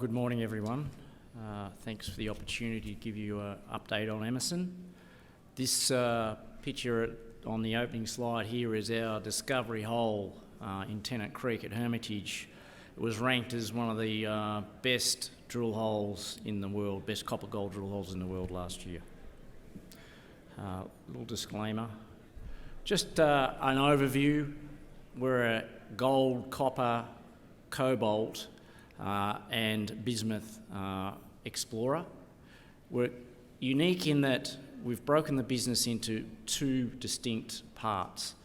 Good morning, everyone. Thanks for the opportunity to give you an update on Emmerson. This picture on the opening slide here is our discovery hole in Tennant Creek at Hermitage. It was ranked as one of the best drill holes in the world, best copper gold drill holes in the world last year. Little disclaimer. Just an overview. We're a gold, copper, cobalt and bismuth explorer. We're unique in that we've broken the business into two distinct parts.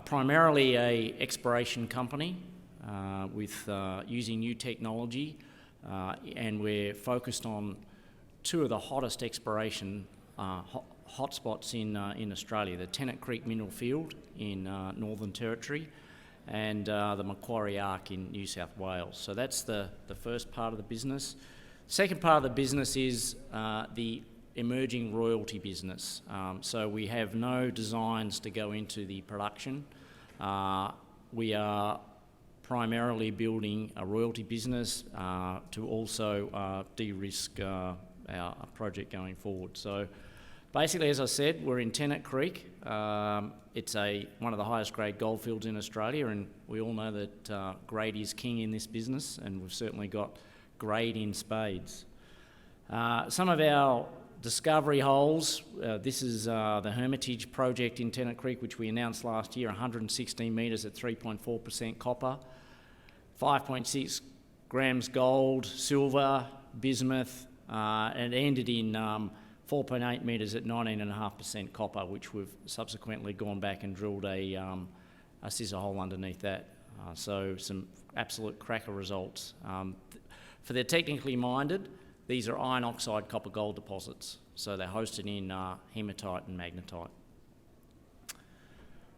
Primarily a exploration company with using new technology, and we're focused on two of the hottest exploration hotspots in Australia, the Tennant Creek Mineral Field in Northern Territory and the Macquarie Arc in New South Wales. So that's the first part of the business. Second part of the business is the emerging royalty business. So we have no designs to go into the production. We are primarily building a royalty business to also de-risk our project going forward. So basically, as I said, we're in Tennant Creek. It's one of the highest grade gold fields in Australia, and we all know that grade is king in this business, and we've certainly got grade in spades. Some of our discovery holes, this is the Hermitage project in Tennant Creek, which we announced last year, 116 metres at 3.4% copper, 5.6 grams gold, silver, bismuth, and it ended in 4.8 metres at 19.5% copper, which we've subsequently gone back and drilled a scissor hole underneath that. So some absolute cracker results. For the technically minded, these are iron oxide copper gold deposits. So they're hosted in hematite and magnetite.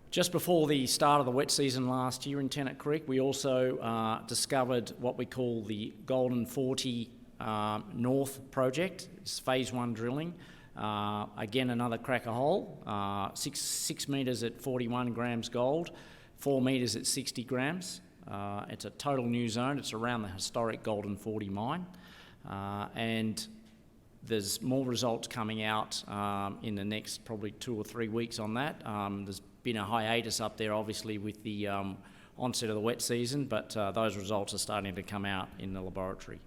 Just before the start of the wet season last year in Tennant Creek, we also discovered what we call the Golden 40 North project. It's phase 1 drilling. Again, another cracker hole, 6 metres at 41 grams gold, 4 metres at 60 grams. It's a total new zone. It's around the historic Golden 40 mine. And there's more results coming out in the next probably 2 or 3 weeks on that. There's been a hiatus up there, obviously, with the onset of the wet season, but those results are starting to come out in the laboratory.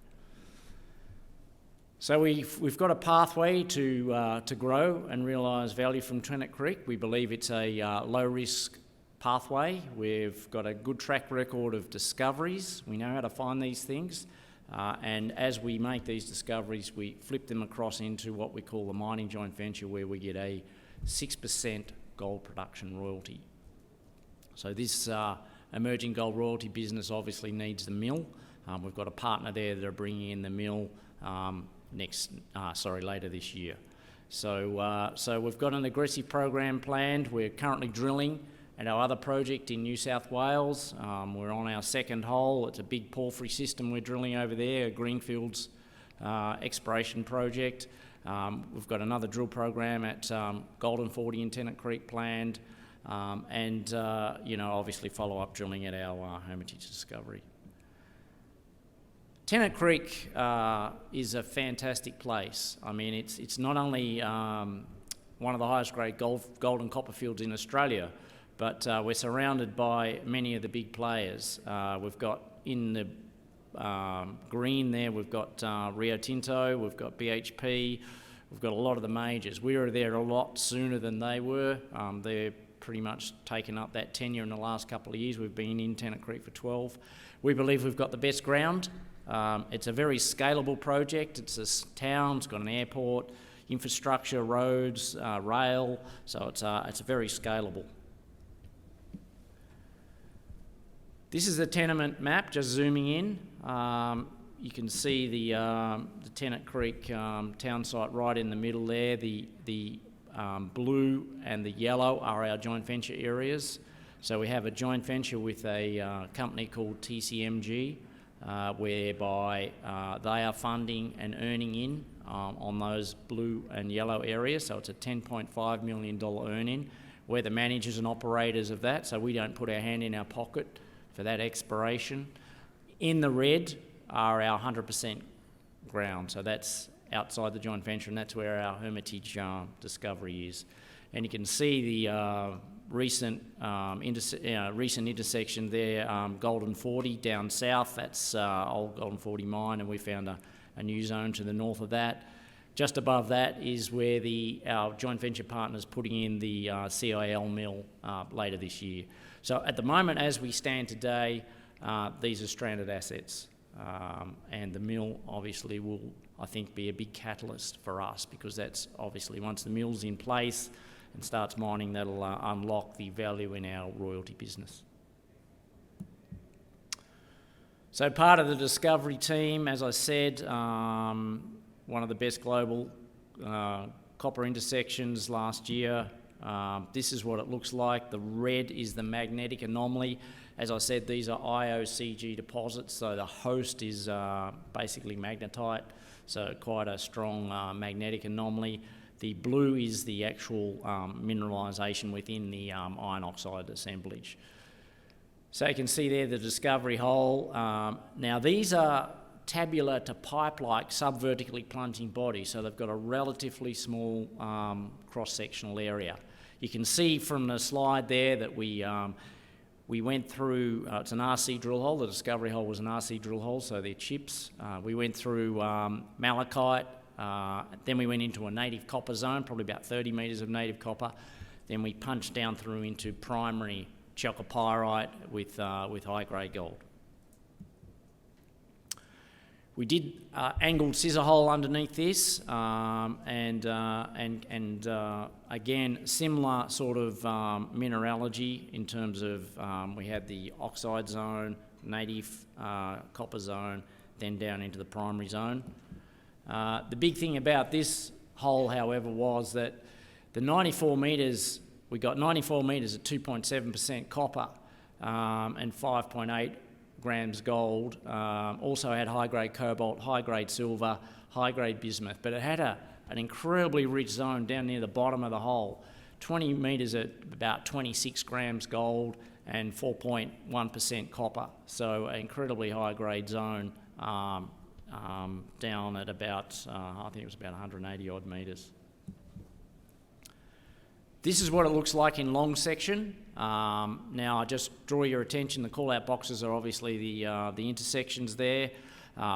So we've got a pathway to grow and realise value from Tennant Creek. We believe it's a low-risk pathway. We've got a good track record of discoveries. We know how to find these things. And as we make these discoveries, we flip them across into what we call the mining joint venture, where we get a 6% gold production royalty. So this emerging gold royalty business obviously needs the mill. We've got a partner there that are bringing in the mill later this year. So we've got an aggressive program planned. We're currently drilling at our other project in New South Wales. We're on our second hole. It's a big porphyry system we're drilling over there, a greenfields exploration project. We've got another drill program at Golden 40 in Tennant Creek planned, and obviously follow-up drilling at our Hermitage discovery. Tennant Creek is a fantastic place. I mean, it's not only one of the highest grade gold and copper fields in Australia, but we're surrounded by many of the big players. We've got in the green there, we've got Rio Tinto, we've got BHP, we've got a lot of the majors. We were there a lot sooner than they were. They're pretty much taken up that tenure in the last couple of years. We've been in Tennant Creek for 12. We believe we've got the best ground. It's a very scalable project. It's a town, it's got an airport, infrastructure, roads, rail, so it's very scalable. This is the tenement map, just zooming in. You can see the Tennant Creek town site right in the middle there. The blue and the yellow are our joint venture areas. So we have a joint venture with a company called TCMG, whereby they are funding and earning in on those blue and yellow areas. So it's a $10.5 million earn-in. We're the managers and operators of that, so we don't put our hand in our pocket for that exploration. In the red are our 100% ground. So that's outside the joint venture, and that's where our Hermitage discovery is. And you can see the recent intersection there, Golden 40 down south. That's old Golden 40 mine, and we found a new zone to the north of that. Just above that is where our joint venture partner's putting in the CIL mill later this year. So at the moment, as we stand today, these are stranded assets. And the mill obviously will, I think, be a big catalyst for us, because that's obviously, once the mill's in place and starts mining, that'll unlock the value in our royalty business. So part of the discovery team, as I said, one of the best global copper intersections last year. This is what it looks like. The red is the magnetic anomaly. As I said, these are IOCG deposits, so the host is basically magnetite, so quite a strong magnetic anomaly. The blue is the actual mineralisation within the iron oxide assemblage. So you can see there the discovery hole. Now these are tabular to pipe-like subvertically plunging bodies, so they've got a relatively small cross-sectional area. You can see from the slide there that we went through, it's an RC drill hole. The discovery hole was an RC drill hole, so they're chips. We went through malachite, then we went into a native copper zone, probably about 30 metres of native copper. Then we punched down through into primary chalcopyrite with high-grade gold. We did angled scissor hole underneath this, and again, similar sort of mineralogy in terms of we had the oxide zone, native copper zone, then down into the primary zone. The big thing about this hole, however, was that the 94 metres, we got 94 metres at 2.7% copper and 5.8 grams gold, also had high-grade cobalt, high-grade silver, high-grade bismuth, but it had an incredibly rich zone down near the bottom of the hole, 20 metres at about 26 grams gold and 4.1% copper, so an incredibly high-grade zone down at about, I think it was about 180 odd metres. This is what it looks like in long section. Now I just draw your attention, the call-out boxes are obviously the intersections there,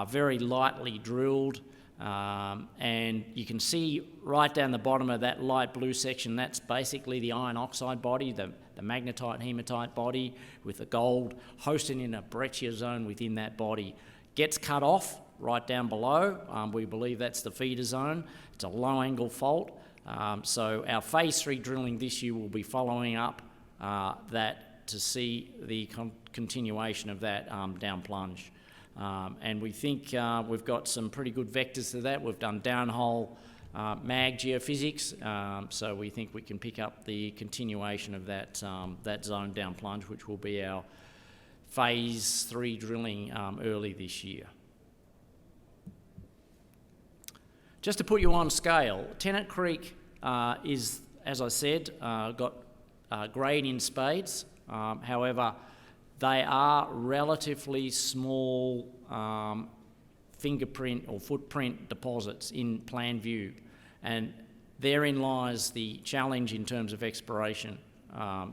very lightly drilled, and you can see right down the bottom of that light blue section, that's basically the iron oxide body, the magnetite hematite body with the gold hosted in a breccia zone within that body. Gets cut off right down below. We believe that's the feeder zone. It's a low angle fault. So our phase 3 drilling this year will be following up that to see the continuation of that down plunge. And we think we've got some pretty good vectors to that. We've done downhole mag geophysics, so we think we can pick up the continuation of that zone down plunge, which will be our phase 3 drilling early this year. Just to put you on scale, Tennant Creek is, as I said, got grade in spades. However, they are relatively small fingerprint or footprint deposits in plan view, and therein lies the challenge in terms of exploration.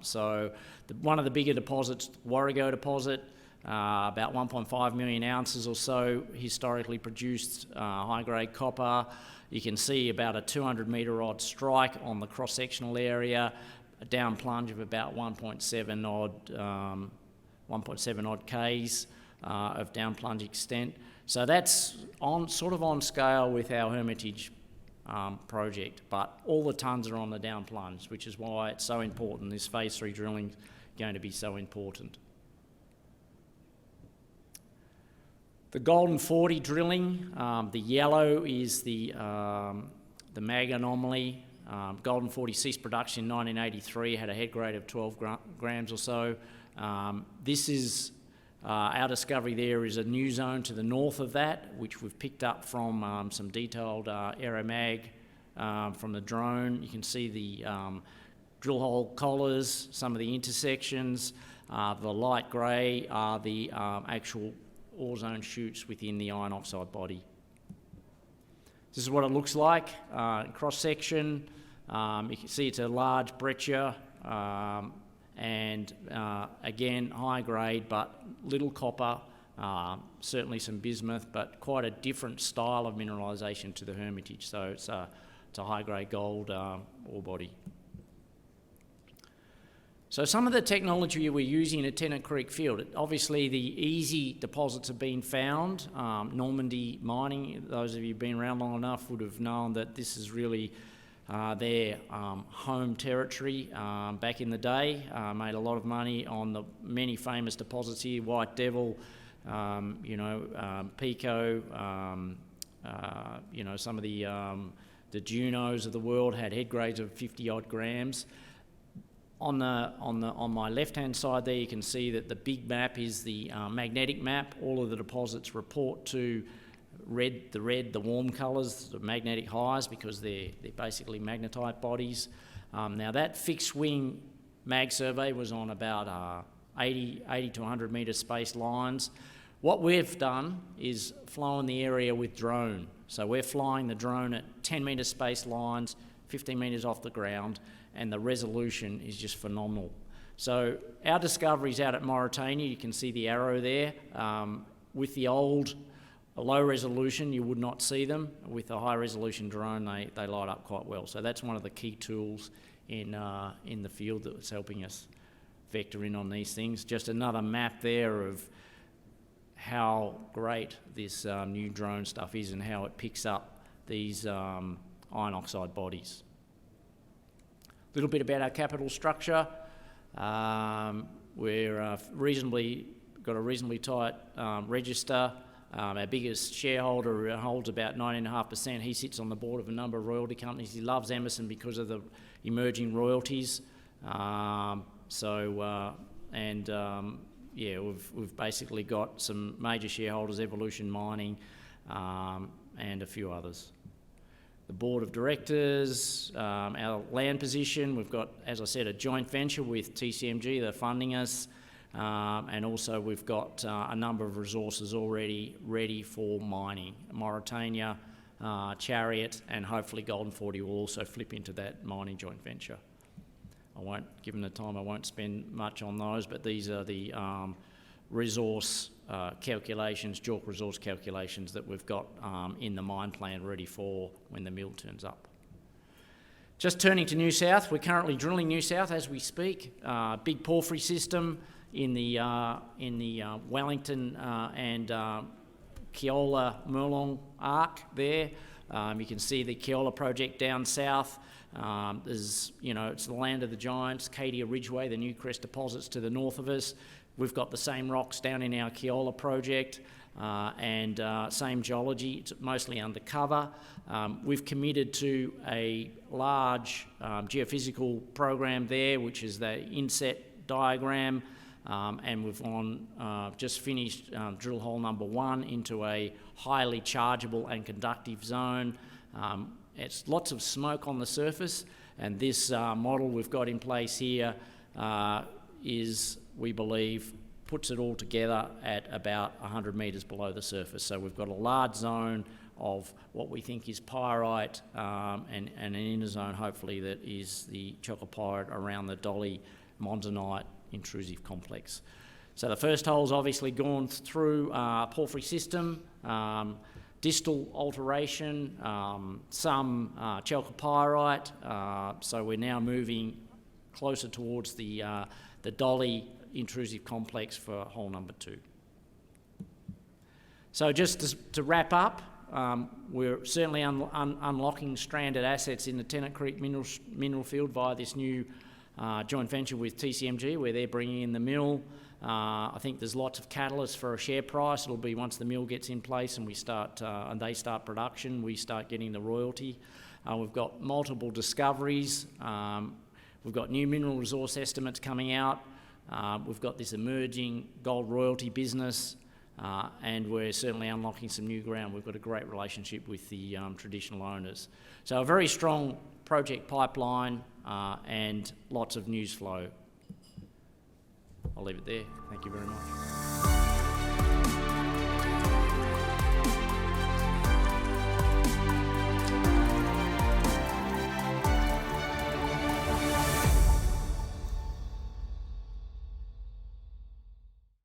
So one of the bigger deposits, Warrego deposit, about 1.5 million ounces or so, historically produced high-grade copper. You can see about a 200 metre odd strike on the cross-sectional area, a down plunge of about 1.7 odd Ks of down plunge extent. So that's sort of on scale with our Hermitage project, but all the tons are on the down plunge, which is why it's so important. This phase 3 drilling is going to be so important. The Golden 40 drilling, the yellow is the mag anomaly. Golden 40 ceased production in 1983, had a head grade of 12 grams or so. This is our discovery. There is a new zone to the north of that, which we've picked up from some detailed aeromag from the drone. You can see the drill hole collars, some of the intersections. The light grey are the actual ore zone shoots within the iron oxide body. This is what it looks like, cross section. You can see it's a large breccia, and again, high grade, but little copper, certainly some bismuth, but quite a different style of mineralisation to the Hermitage. So it's a high grade gold ore body. So some of the technology we're using at Tennant Creek Field, obviously the easy deposits have been found. Normandy mining, those of you who've been around long enough would have known that this is really their home territory back in the day. Made a lot of money on the many famous deposits here, White Devil, Pico, some of the Junos of the world had head grades of 50 odd grams. On my left-hand side there, you can see that the big map is the magnetic map. All of the deposits report to the warm colours, the magnetic highs, because they're basically magnetite bodies. Now that fixed wing mag survey was on about 80 to 100 metre spaced lines. What we've done is flown the area with drone. So we're flying the drone at 10 metre spaced lines, 15 metres off the ground, and the resolution is just phenomenal. So our discoveries out at Mauritania, you can see the arrow there. With the old low resolution, you would not see them. With a high resolution drone, they light up quite well. So that's one of the key tools in the field that's helping us vector in on these things. Just another map there of how great this new drone stuff is and how it picks up these iron oxide bodies. A little bit about our capital structure. We're got a reasonably tight register. Our biggest shareholder holds about 9.5%. He sits on the board of a number of royalty companies. He loves Emmerson because of the emerging royalties. We've basically got some major shareholders, Evolution Mining, and a few others. The board of directors, our land position, we've got, as I said, a joint venture with TCMG, they're funding us, and also we've got a number of resources already ready for mining. Mauritania, Chariot, and hopefully Golden 40 will also flip into that mining joint venture. Given the time, I won't spend much on those, but these are the resource calculations, JORC resource calculations that we've got in the mine plan ready for when the mill turns up. Just turning to New South, we're currently drilling New South as we speak. Big porphyry system in the Wellington and Keola Merlong arc there. You can see the Keola project down south. It's the land of the giants, Cadia Ridgeway, the Newcrest deposits to the north of us. We've got the same rocks down in our Keola project and same geology. It's mostly undercover. We've committed to a large geophysical program there, which is the inset diagram, and we've just finished drill hole number 1 into a highly chargeable and conductive zone. It's lots of smoke on the surface, and this model we've got in place here we believe, puts it all together at about 100 metres below the surface. So we've got a large zone of what we think is pyrite and an inner zone, hopefully, that is the chalcopyrite around the Dolly monzonite intrusive complex. So the first hole's obviously gone through porphyry system, distal alteration, some chalcopyrite. So we're now moving closer towards the Dolly intrusive complex for hole number 2. So just to wrap up, we're certainly unlocking stranded assets in the Tennant Creek mineral field via this new joint venture with TCMG, where they're bringing in the mill. I think there's lots of catalysts for a share price. It'll be once the mill gets in place and they start production, we start getting the royalty. We've got multiple discoveries. We've got new mineral resource estimates coming out. We've got this emerging gold royalty business, and we're certainly unlocking some new ground. We've got a great relationship with the traditional owners. So a very strong project pipeline and lots of news flow. I'll leave it there. Thank you very much.